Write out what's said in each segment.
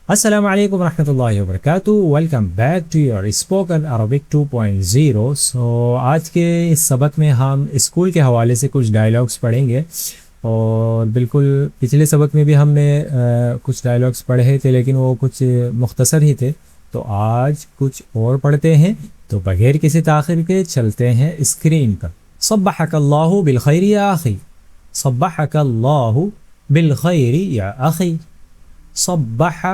السلام علیکم ورحمۃ اللہ وبرکاتہ. Welcome back to your spoken Arabic 2.0. So آج کے اس سبق میں ہم اسکول کے حوالے سے کچھ ڈائلاگس پڑھیں گے, اور بالکل پچھلے سبق میں بھی ہم نے کچھ ڈائلاگس پڑھے تھے لیکن وہ کچھ مختصر ہی تھے. تو آج کچھ اور پڑھتے ہیں, تو بغیر کسی تاخیر کے چلتے ہیں اسکرین پر. صبحک اللہ بالخیر یا اخی, صبحک اللہ بالخیر یا اخی, صبح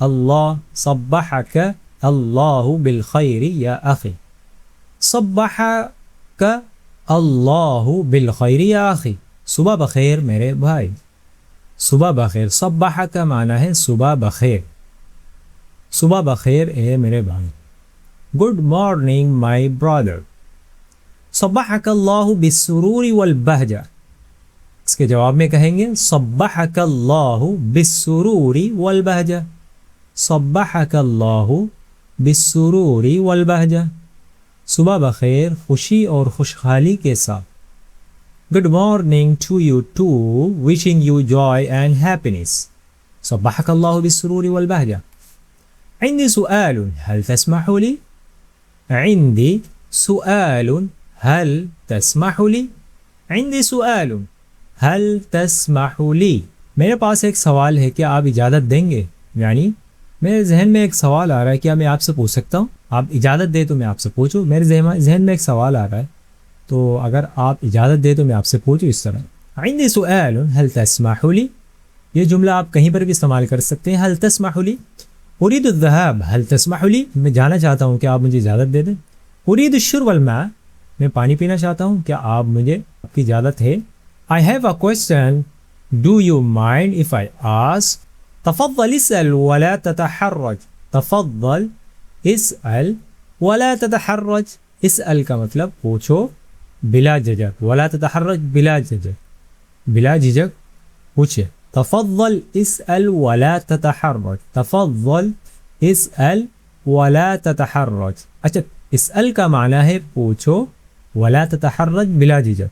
اللہ صبحک اللہ بالخیر یا اخی, صبحک اللہ بالخیر یا اخی, صبح بخیر میرے بھائی, صبح بخیر. صبح کا معنی ہے صبح بخیر, صبح بخیر اے میرے بھائی. گڈ مارننگ مائی برادر, صبحک اللہ بالسرور والبہجہ. اس کے جواب میں کہیں گے صبحک اللہ بالسرور والبہجہ, صبحک اللہ بالسرور والبہجہ, صبح بخیر خوشی اور خوشحالی کے ساتھ. Good morning to you too, wishing you joy and happiness. صبحك الله بالسرور والبهجة. عندي سؤال هل تسمح لي؟ عندي سؤال هل تسمح لي؟ عندي سؤال هل تسمح لي. میرے پاس ایک سوال ہے, کیا آپ اجازت دیں گے؟ یعنی میرے ذہن میں ایک سوال آ رہا ہے, کیا میں آپ سے پوچھ سکتا ہوں؟ آپ اجازت دے تو میں آپ سے پوچھوں. میرے ذہن میں ایک سوال آ رہا ہے, تو اگر آپ اجازت دے تو میں آپ سے پوچھوں اس طرح. عندي سؤال هل تسمح لي, یہ جملہ آپ کہیں پر بھی استعمال کر سکتے ہیں. هل تسمح لي, اريد الذهاب هل تسمح لي, میں جانا چاہتا ہوں, کیا آپ مجھے اجازت دے دیں. اريد الشرب الماء, میں پانی پینا چاہتا ہوں, کیا آپ مجھے آپ کی اجازت ہے. I have a question, do you mind if I ask. تفضل اسأل ولا تتحرج, تفضل اسأل ولا تتحرج. اسأل کا مطلب پوچھو بلا جھجک, ولا تتحرج بلا جھجک, بلا جھجک پوچھے. تفضل اسأل ولا تتحرج, تفضل اسأل ولا تتحرج. اچھا, اسأل کا معنی ہے پوچھو, ولا تتحرج بلا جھجک.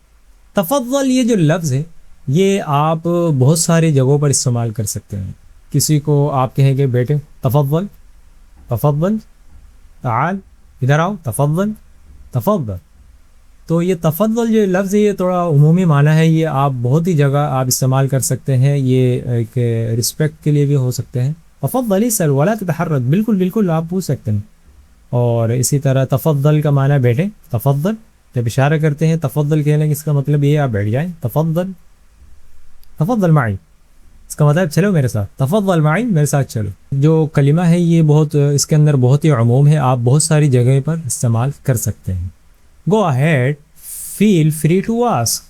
تفضل یہ جو لفظ ہے یہ آپ بہت ساری جگہوں پر استعمال کر سکتے ہیں. کسی کو آپ کہیں گے بیٹے تفضل, تفضل تعال ادھر آؤ, تفضل تفضل. تو یہ تفضل جو لفظ ہے یہ تھوڑا عمومی معنی ہے, یہ آپ بہت ہی جگہ آپ استعمال کر سکتے ہیں. یہ ایک رسپیکٹ کے لیے بھی ہو سکتے ہیں. تفضل اسأل ولا تتحرج, بالکل بالکل آپ پوچھ سکتے ہیں. اور اسی طرح تفضل کا معنی بیٹھے, تفضل جب اشارہ کرتے ہیں تفضل کہنے اس کا مطلب یہ آپ بیٹھ جائیں. تفضل تفضل معی, اس کا مطلب چلو میرے ساتھ, تفضل معی میرے ساتھ چلو. جو کلمہ ہے یہ بہت اس کے اندر بہت ہی عموم ہے, آپ بہت ساری جگہ پر استعمال کر سکتے ہیں. Go ahead, feel free to ask.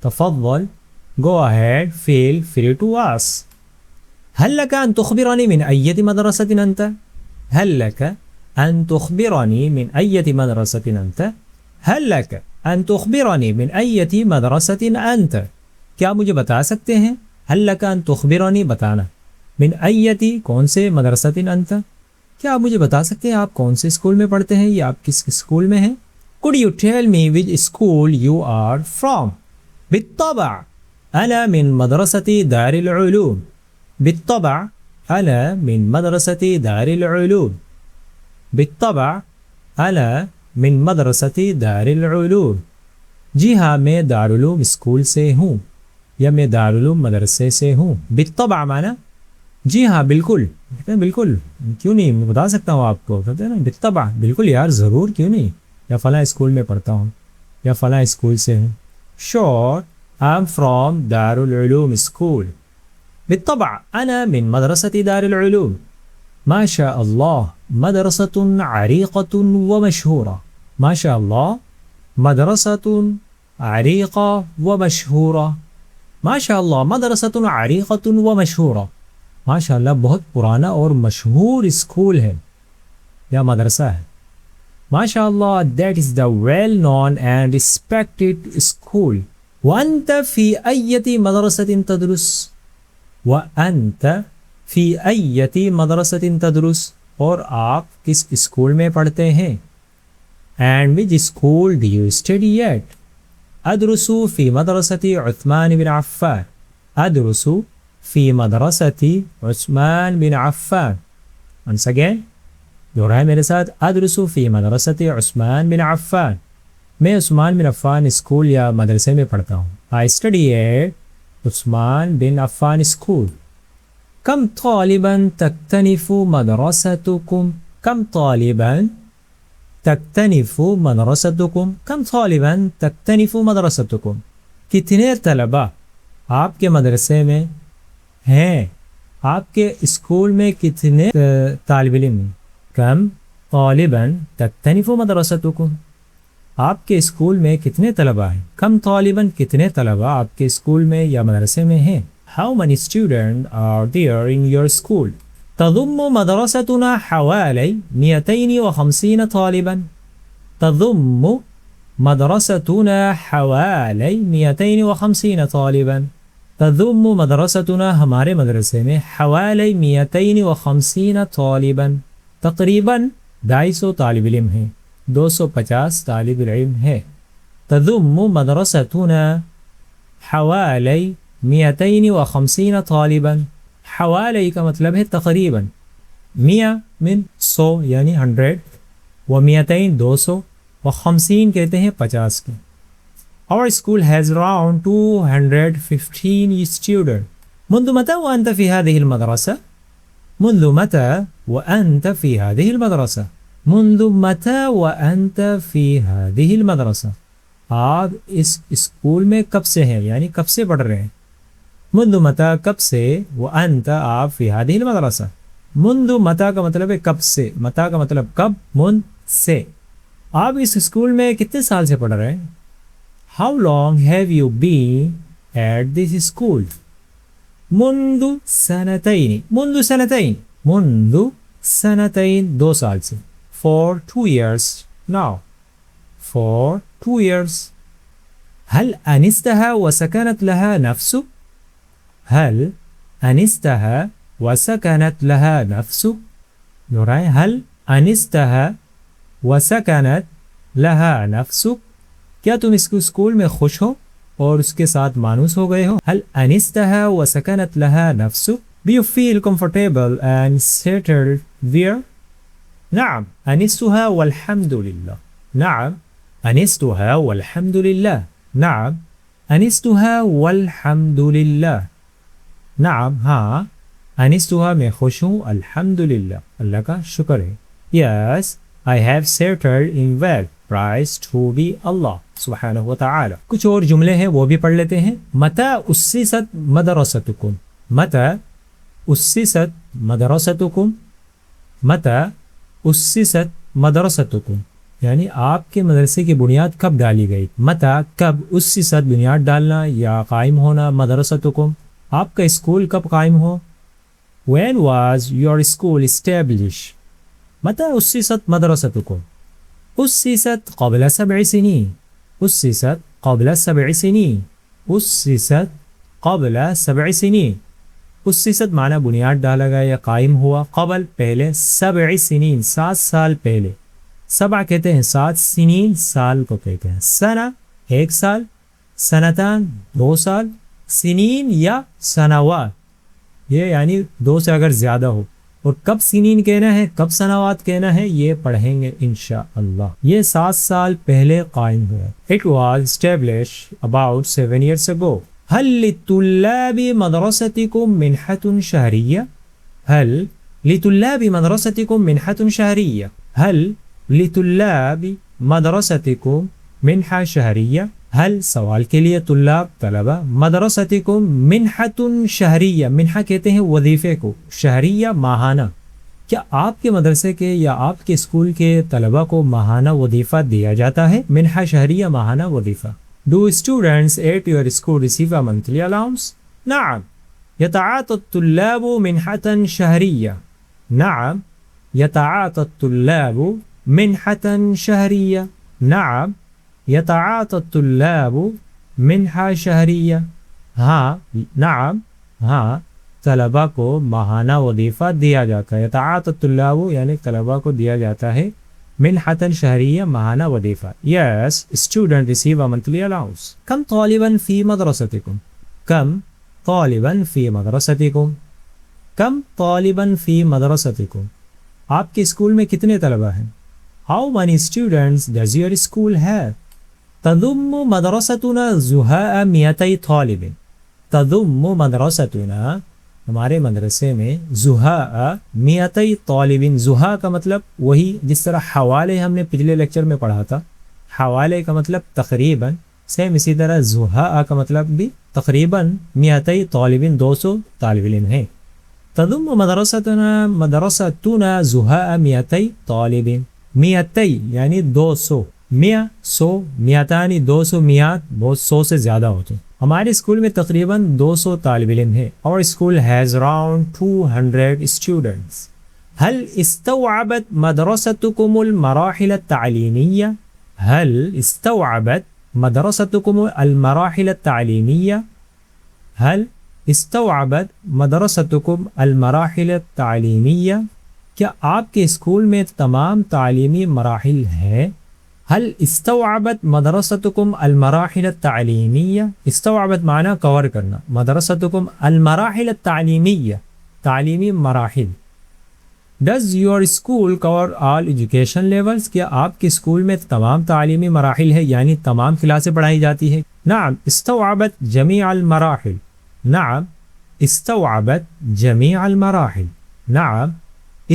تفضل, go ahead, feel free to ask. هل لك أن تخبرني من أية مدرسة أنت؟ هل لك أن تخبرني من أية مدرسة أنت؟ هل لك أن تخبرني من أية مدرسة أنت؟ کیا مجھے بتا سکتے ہیں؟ هل لك أن تخبرني بتانا, من أية کون سے, مدرسة أنت, کیا آپ مجھے بتا سکتے ہیں آپ کون سے اسکول میں پڑھتے ہیں یا آپ کس اسکول میں ہیں. Could you tell me which school you are from? بالطبع أنا من مدرسة دار العلوم. بالطبع أنا من مدرسة دار العلوم. بالطبع أنا من مدرسة دار العلوم. جی ہاں میں دارالعلوم اسکول سے ہوں, یا میں دارالعلوم مدرسے سے ہوں. بالطبع معنی جی ہاں بالکل, بالکل کیوں نہیں, میں بتا سکتا ہوں آپ کو. کہتے ہیں نا بالطبع, بالکل یار ضرور کیوں نہیں, یا فلاں اسکول میں پڑھتا ہوں, یا فلاں اسکول سے ہوں. Sure, I'm from دار العلوم اسکول. بالطبع أنا من مدرسة دار العلوم. ما شاء الله مدرسة عريقة ومشهورة. ما شاء الله مدرسة عريقة ومشهورة. ما شاء الله مدرسة عريقة ومشهورة. ما شاء اللہ بہت پرانا اور مشہور اسکول ہے یا مدرسہ ہے. ما شاء اللہ that is the well known and respected school. وأنت في أية مدرسة تدرس؟ وأنت في أية مدرسة تدرس, اور آپ کس اسکول میں پڑھتے ہیں. And which school do you study at? أدرس في مدرسة عثمان بن عفان. أدرس في مدرسة عثمان بن عفان. Once again, جو رہا ہے میرے ساتھ ادرس فی مدرسۃ عثمان بن عفان. میں عثمان بن عفان اسکول یا مدرسے میں پڑھتا ہوں. I study at Usman bin Affan school. کم طالبا تکتنف مدرستکم. کم طالبا تکتنف مدرستکم. کم طالبا تکتنف مدرستکم. کتنے طلبہ آپ کے مدرسے میں ہیں؟ آپ کے اسکول میں کتنے طالب علم ہیں؟ کم طالبا تکتنف مدرستکم. آپ کے اسکول میں کتنے طلبہ ہیں؟ کم طالبا کتنے طلبہ آپ کے اسکول میں یا مدرسے میں ہیں؟ How many students are there in your school? تضم مدرستنا حوالي 250 طالبا. تضم مدرستنا حوالي 250 طالبا. تضم مدرستنا ہمارے مدرسے میں حوالي 250 طالبا. تقریباً 250 طالب علم ہیں. 250 طالب علم ہے. تضم مدرستنا حوالي 250 طالبا. حوالي کا مطلب ہے تقریباً. 100 من 100 یعنی 100 و 200 200 و 50 کہتے ہیں 50 کے. Our school has around 215 students. منذ متى وأنت في هذه المدرسة؟ منذ متى وأنت في هذه المدرسة؟ منذ متى وأنت في هذه المدرسة؟ آپ اس اسکول میں کب سے ہیں یعنی کب سے پڑھ رہے ہیں؟ منذ متى کب سے، وأنت آپ في هذه المدرسة. منذ متى کا مطلب ہے کب سے، متى کا مطلب کب، من سے. آپ اس اسکول میں کتنے سال سے پڑھ رہے ہیں؟ How long have you been at this school? منذ سنتين. منذ سنتين. منذ سنتين 2 سال سے. For 2 years now. For 2 years. هل أنستها وسكنت لها نفسك؟ هل أنستها وسكنت لها نفسك؟ يورائے هل أنستها وسكنت لها نفسك. کیا تم اس اسکول میں خوش ہو اور اس کے ساتھ مانوس ہو گئے ہو؟ هل أنستها وسكنت لها نفسك. Do you feel comfortable and settled there? نعم أنستها والحمد لله. نعم أنستها والحمد لله. نعم أنستها والحمد لله. نعم ہاں أنستها میں خوش ہوں، الحمد للہ اللہ کا شکر ہے. Yes I have settled in well. Praise to be Allah سبحانہ وتعالی. کچھ اور جملے ہیں وہ بھی پڑھ لیتے ہیں. متى أسست مدرستكم. متى أسست مدرستكم. متى أسست مدرستكم یعنی آپ کے مدرسے کی بنیاد کب ڈالی گئی. متى کب، أسست بنیاد ڈالنا یا قائم ہونا، مدرستكم آپ کا اسکول کب قائم ہو. When was your school established. متى أسست مدرستكم. أسست قبل 7 سنين. أسست قبل 7 سنين. أسست قبل 7 سنين. أسست معنی بنیاد ڈالا گیا یا قائم ہوا، قبل پہلے، 7 سنین 7 سال پہلے. 7 کہتے ہیں 7، سنین سال کو کہتے ہیں. سنہ 1 سال، سنتان 2 سال، سنین یا سنوات یہ یعنی 2 سے اگر زیادہ ہو. اور کب سنین کہنا ہے، کب سنوات کہنا ہے، یہ پڑھیں گے انشاءاللہ. یہ 7 سال پہلے قائم ہوا. It was established about 7 years ago. هل لطلاب مدرستكم منحة شهرية؟ هل لطلاب مدرستكم منحة شهرية؟ هل لطلاب مدرستكم منحة شهرية؟ هل سوال کے لیے، طلاب طلبہ، مدرستکم منحۃ شہریہ، منحہ کہتے ہیں وظیفے کو، شہریہ ماہانہ. کیا آپ کے مدرسے کے یا آپ کے اسکول کے طلبہ کو ماہانہ وظیفہ دیا جاتا ہے؟ منحہ شہریہ ماہانہ وظیفہ. Do students at your school receive a monthly allowance? نعم يتعاطى الطلاب منحة شهرية. نعم يتعاطى الطلاب منحة شهرية. نعم يتعاطى الطلاب منحة شهرية. ہاں نعم ہاں طلبہ کو ماہانہ وظیفہ دیا جاتا ہے. يتعاطى الطلاب یعنی طلبہ کو دیا جاتا ہے منحة شهرية ماہانہ وظیفہ. Yes students receive a monthly allowance. كم طالبا في مدرستكم. كم طالبا فی مدرستکم؟ کم طالبا فی مدرستکم؟ آپ کے اسکول میں کتنے طلبہ ہیں؟ How many students does your school have? تضم مدرستنا زہاء 200 طالب. تضم مدرستنا ہمارے مدرسے میں زہاء 200 طالب. زہاء کا مطلب وہی جس طرح حوالے ہم نے پچھلے لیکچر میں پڑھا تھا. حوالے کا مطلب تقریباً، سیم اسی طرح زہاء کا مطلب بھی تقریباً 200 طالب، 200 طالب علم ہیں. تضم مدرستنا زہاء 200 طالب. 200 یعنی 200، 100 100، 200 200، 100 بہت 100 سے زیادہ ہوتے ہیں. ہمارے اسکول میں تقریباً 200 طالب علم ہیں. Our school has around 200 students. هل استوعبت مدرستكم المراحل التعليمية؟ هل استوعبت مدرستكم المراحل التعليمية؟ هل استوعبت مدرستكم المراحل التعليمية؟ کیا آپ کے اسکول میں تمام تعلیمی مراحل ہیں؟ هل استوعبت مدرستكم المراحل التعليمية؟ استوعبت معنی کور کرنا. مدرستكم المراحل التعليمية تعلیمی مراحل. Does your school cover all education levels؟ کیا آپ کے اسکول میں تمام تعلیمی مراحل ہے، یعنی تمام کلاسیں پڑھائی جاتی ہے؟ نعم استوعبت جميع المراحل. نعم استوعبت جميع المراحل. نعم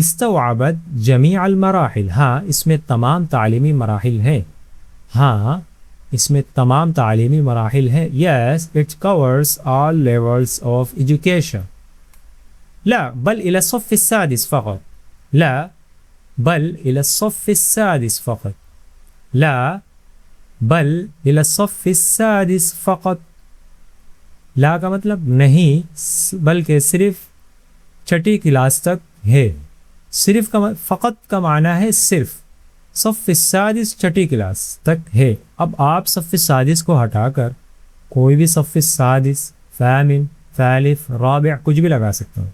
استوعبت جميع المراحل. ہاں اس میں تمام تعلیمی مراحل ہیں. ہاں اس میں تمام تعلیمی مراحل ہیں. Yes it covers all levels of education. لا بل إلى الصف السادس فقط. لا بل إلى الصف السادس فقط. لا بل إلى الصف السادس فقط. لا کا مطلب نہیں بلکہ صرف چھٹی کلاس تک ہے. صرف کا فقط کا معنی ہے صرف. صف السادس چھٹی کلاس تک ہے. اب آپ صف السادس کو ہٹا کر کوئی بھی صف السادس، ثامن، ثالث، رابع کچھ بھی لگا سکتے ہو.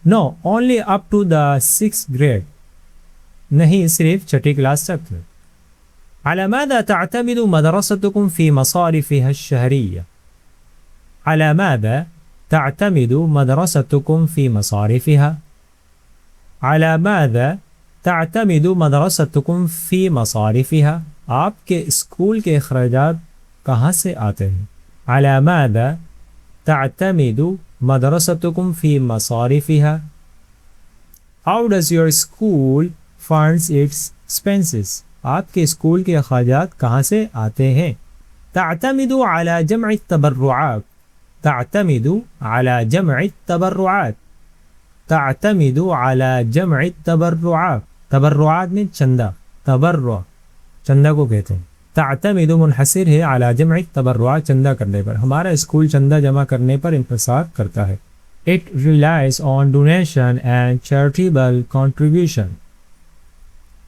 No only up to the 6th grade. نہیں صرف چھٹی کلاس تک. على ماذا تعتمد مدرستكم في مصارفها الشهرية؟ على ماذا تعتمد مدرستكم في مصارفها؟ على ماذا تعتمد مدرستكم في مصارفها؟ آپ کے اسکول کے اخراجات کہاں سے آتے ہیں؟ على ماذا تعتمد مدرستكم في مصارفها؟ How does your school funds its expenses؟ آپ کے اسکول کے اخراجات کہاں سے آتے ہیں؟ تعتمد على جمع التبرعات. تعتمد على جمع التبرعات. تعتمد على جمع التبرعات. تبرعات میں چندہ، تبرع چندہ کو کہتے ہیں. تعتمد منحصر ہے على جمع التبرعات چندہ کرنے پر. ہمارا اسکول چندہ جمع کرنے پر انحصار کرتا ہے. It relies on donation and charitable contribution.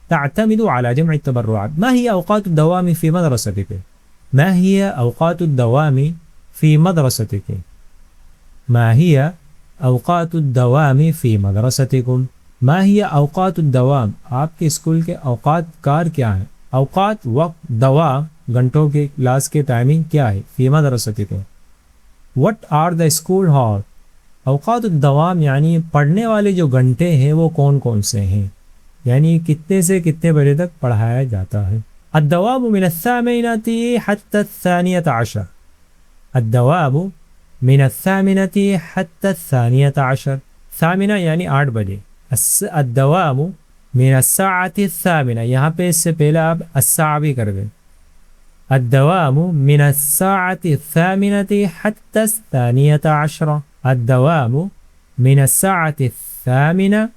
تعتمد على جمع التبرعات. ما هي أوقات الدوام في مدرستك؟ ما هي أوقات الدوام في مدرستك؟ ما هي أوقات الدوام في مدرستكم؟ ما هي أوقات الدوام؟ آپ کے اسکول کے اوقات کار کیا ہیں؟ اوقات وقت، دوام گھنٹوں کے کلاس کے ٹائمنگ کیا ہے؟ فی مدرستکم. What are the school hours؟ اوقات الدوام یعنی پڑھنے والے جو گھنٹے ہیں وہ کون کون سے ہیں، یعنی کتنے سے کتنے بجے تک پڑھایا جاتا ہے. الدوام من 8 حتى 12. الدوام من 8 حتى 12. ثامنہ یعنی 8 بجے. الدوام من الساعة 8. یہاں پہ اس سے پہلے آپ الساعة بھی کر دیں. الدوام من الساعة 8 حتى 12. الدوام من الساعة 8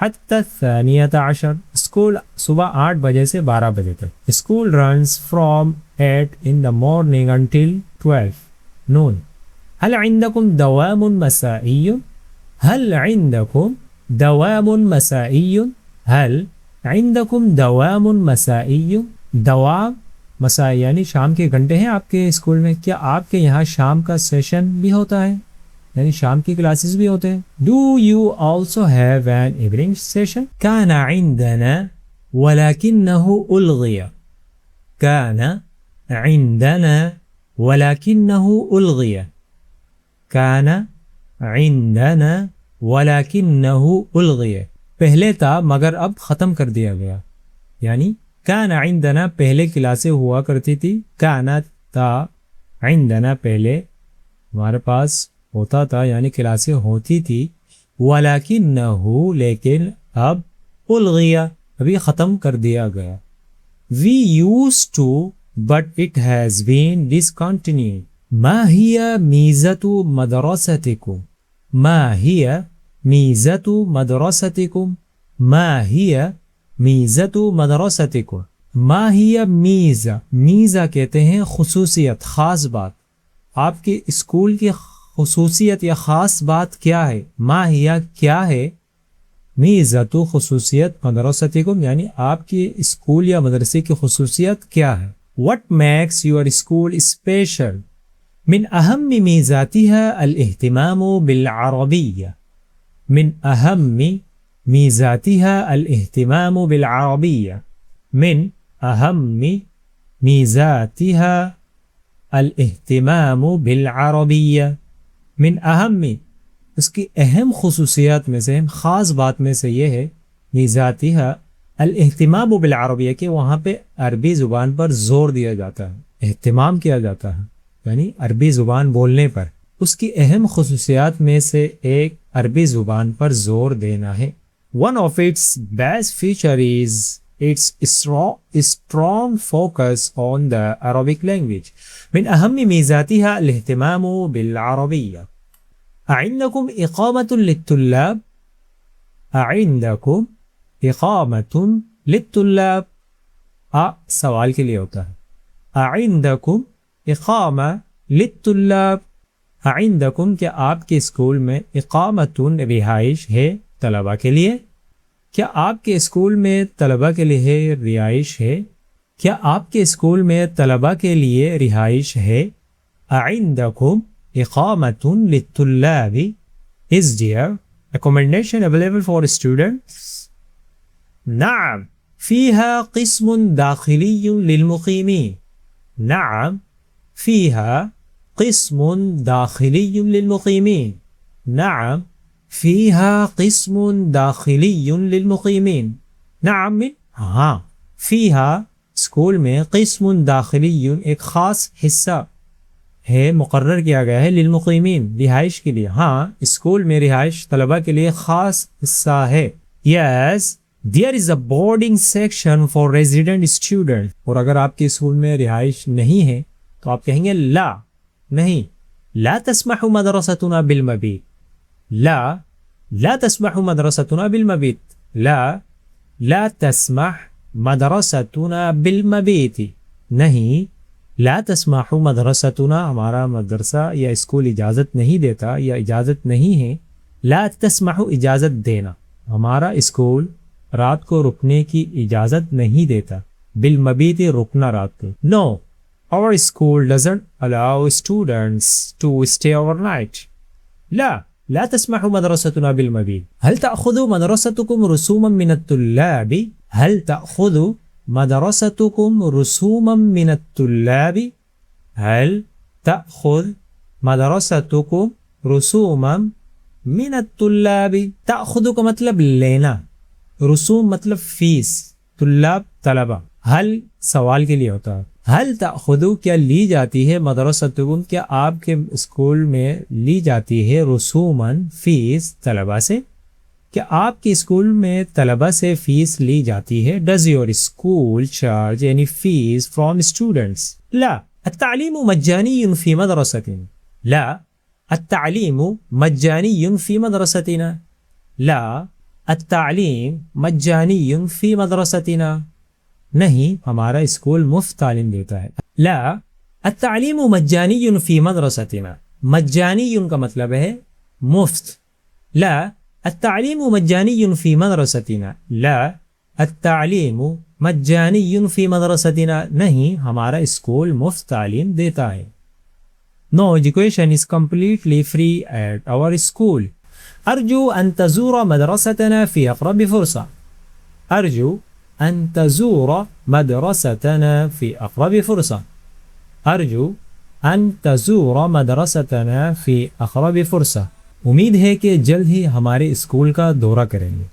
حتى 12. اسکول صبح 8 بجے سے 12 بجے تک. School runs from 8 in the morning until 12 noon. هل عندكم دوام مسائي؟ هل عندكم دوام مسائي؟ هل عندكم دوام مسائي؟ دوام مسائی یعنی شام کے گھنٹے ہیں آپ کے اسکول میں. کیا آپ کے یہاں شام کا سیشن بھی ہوتا ہے، یعنی شام کی کلاسز بھی ہوتے ہیں؟ Do you also have an evening session؟ كان عندنا ولكنه ألغي. كان عندنا ولكنه ألغي. کان عندنا ولکنہ الغی، پہلے تھا مگر اب ختم کر دیا گیا. یعنی کان عندنا پہلے کلاسیں ہوا کرتی تھی، کان تھا، عندنا پہلے ہمارے پاس ہوتا تھا یعنی کلاسیں ہوتی تھی، ولکنہ لیکن اب الغی ابھی ختم کر دیا گیا. We used to but it has been discontinued. ما هي ميزة مدرستكم؟ ما هي ميزة مدرستكم؟ ما هي ميزة مدرستكم؟ ما هي میزہ، میزہ کہتے ہیں خصوصیت، خاص بات. آپ کے اسکول کی خصوصیت یا خاص بات کیا ہے؟ ما ہی کیا ہے؟ میزۃ خصوصیت مدرستکم یعنی آپ کے اسکول یا مدرسے کی خصوصیت کیا ہے؟ What makes your school special؟ من اہم میزاتها الاہتمام بالعربیہ، من اہم میزاتها الاہتمام بالعربیہ، من اہم میزاتها الاہتمام بالعربیہ، من اہم، اس کی اہم خصوصیات میں سے، خاص بات میں سے یہ ہے میزاتها الاہتمام بالعربیہ کہ وہاں پہ عربی زبان پر زور دیا جاتا ہے، اہتمام کیا جاتا ہے یعنی عربی زبان بولنے پر. اس کی اہم خصوصیات میں سے ایک عربی زبان پر زور دینا ہے. One of its best features is its strong focus on the Arabic language. من أهم ميزاتها الاهتمام بالعربية. أعندكم إقامة للطلاب؟ أعندكم إقامة للطلاب؟ سوال کے لیے ہوتا ہے. أعندكم إقامة للطلاب؟ عندکم کیا آپ کے اسکول میں اقامت رہائش ہے طلبہ کے لیے؟ کیا آپ کے اسکول میں طلبہ کے لیے رہائش ہے؟ کیا آپ کے اسکول میں طلبہ کے لیے رہائش ہے؟ عندکم اقامت للطلاب؟ Is there accommodation available for students؟ نعم فيها قسم داخلي للمقيمين. نعم فيها قسم داخلي للمقيمين. نعم فيها قسم داخلي للمقيمين. نعم ہاں، فيها اسکول میں قسم داخلی ایک خاص حصہ ہے، مقرر کیا گیا ہے، للمقیمین رہائش کے لیے. ہاں اسکول میں رہائش طلبہ کے لیے خاص حصہ ہے. Yes there is a boarding section for resident students. اور اگر آپ کے اسکول میں رہائش نہیں ہے تو آپ کہیں گے لا، نہیں، لا تسمح مدرستنا بالمبيت. لا تسمح مدرستنا بالمبيت. لا تسمح مدرستنا بالمبيت. نہیں، لا تسمح مدرستنا ہمارا مدرسہ یا اسکول اجازت نہیں دیتا یا اجازت نہیں ہے. لا تسمح اجازت دینا، ہمارا اسکول رات کو رکنے کی اجازت نہیں دیتا. بالمبيت رکنا رات کو. No our school doesn't allow students to stay overnight. لا تسمح مدرستنا بالمبيت. هل تأخذ مدرستكم رسوما من الطلاب؟ هل تأخذ مدرستكم رسوما من الطلاب؟ هل تأخذ مدرستكم رسوما من الطلاب؟ تأخذ کا مطلب لینا، رسوم مطلب فیس، طلاب طلبہ. حل سوال کے لیے ہوتا ہے. حل تأخذو کیا لی جاتی ہے، مدرستکم کیا آپ کے اسکول میں لی جاتی ہے، رسوماً فیس طلبہ سے، کیا آپ کے اسکول میں طلبہ سے فیس لی جاتی ہے. Does your school charge any fees from students؟ لا التعلیم مجانی فی مدرستنا. لا التعلیم مجانی فی مدرستنا. لا التعلیم مجانی فی مدرستنا. نہیں، ہمارا اسکول مفت تعلیم دیتا ہے. لا التعلیم مجانی فی مدرستنا. مجانی کا مطلب ہے مفت. لا التعلیم مجانی فی مدرستنا. لا التعلیم مجانی فی مدرستنا. نہیں، ہمارا اسکول مفت تعلیم دیتا ہے. No education is completely free at our school. أرجو أن تزور مدرستنا في أقرب فرصة. أرجو أن تزور مدرستنا في أقرب فرصة. أرجو ان تزور مدرستنا فی اقرب فرصہ، امید ہے کہ جلد ہی ہمارے اسکول کا دورہ کریں گے.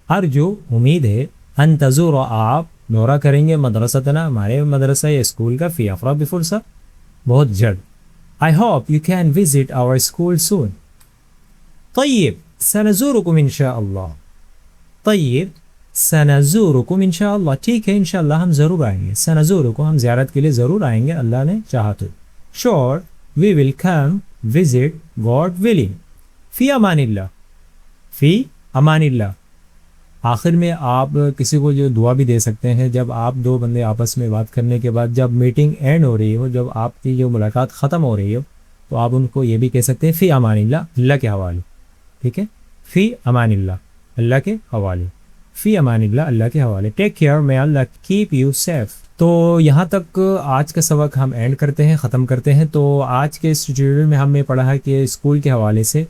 ارجو امید ہے، ان تزور آپ دورہ کریں گے مدرستنا ہمارے مدرسہ یا اسکول کا فی اقرب فرصہ بہت جلد. I hope you can visit our school soon. طيب سنزوركم إن شاء الله. طيب سنزوركم إن شاء الله. ٹھیک ہے انشاءاللہ ہم ضرور آئیں گے. سنزوركم ہم زیارت کے لیے ضرور آئیں گے اللہ نے چاہا تو. Sure we will come visit God willing. فی امان اللہ. فی امان اللہ. آخر میں آپ کسی کو جو دعا بھی دے سکتے ہیں جب آپ دو بندے آپس میں بات کرنے کے بعد جب میٹنگ اینڈ ہو رہی ہو، جب آپ کی جو ملاقات ختم ہو رہی ہو، تو آپ ان کو یہ بھی کہہ سکتے ہیں فی امان اللہ، اللہ کے حوالے. ٹھیک ہے، فی امان اللہ، اللہ کے حوالے. فی امان اللہ، اللہ کے حوالے. ٹیک کیئر، may اللہ کیپ یو سیف. تو یہاں تک آج کا سبق ہم اینڈ کرتے ہیں، ختم کرتے ہیں. تو آج کے اس ٹیوٹوریل میں ہم نے پڑھا ہے کہ اسکول کے حوالے سے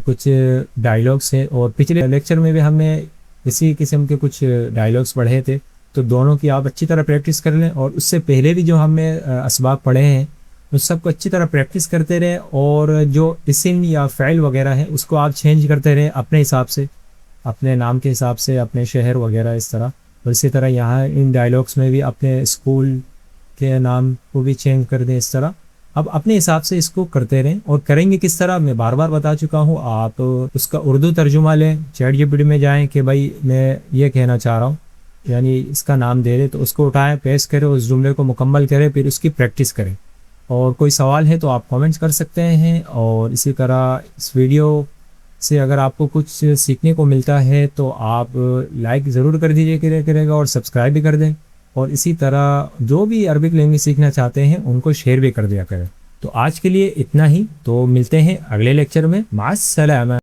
کچھ ڈائیلاگس ہیں، اور پچھلے لیکچر میں بھی ہم نے اسی قسم کے کچھ ڈائیلاگس پڑھے تھے. تو دونوں کی آپ اچھی طرح پریکٹس کر لیں، اور اس سے پہلے بھی جو ہم نے اسباق پڑھے ہیں اس سب کو اچھی طرح پریکٹس کرتے رہیں، اور جو اسم یا فعل وغیرہ ہے اس کو آپ چینج کرتے رہیں اپنے حساب سے، اپنے نام کے حساب سے، اپنے شہر وغیرہ اس طرح. اور اسی طرح یہاں ان ڈائیلاگس میں بھی اپنے اسکول کے نام کو بھی چینج کر دیں اس طرح. اب اپنے حساب سے اس کو کرتے رہیں، اور کریں گے کس طرح میں بار بار بتا چکا ہوں. آپ اس کا اردو ترجمہ لیں، چیٹ جی پی ٹی میں جائیں کہ بھائی میں یہ کہنا چاہ رہا ہوں، یعنی اس کا نام دے دیں، تو اس کو اٹھائیں، پیسٹ کریں، اس جملے کو مکمل کریں، پھر اس کی پریکٹس کریں. اور کوئی سوال ہے تو آپ کامنٹس کر سکتے ہیں. اور اسی طرح اس ویڈیو سے اگر آپ کو کچھ سیکھنے کو ملتا ہے تو آپ لائک ضرور کر دیجیے کرے گا، اور سبسکرائب بھی کر دیں. اور اسی طرح جو بھی عربک لینگویج سیکھنا چاہتے ہیں ان کو شیئر بھی کر دیا کریں. تو آج کے لیے اتنا ہی، تو ملتے ہیں اگلے لیکچر میں. مع السلامہ.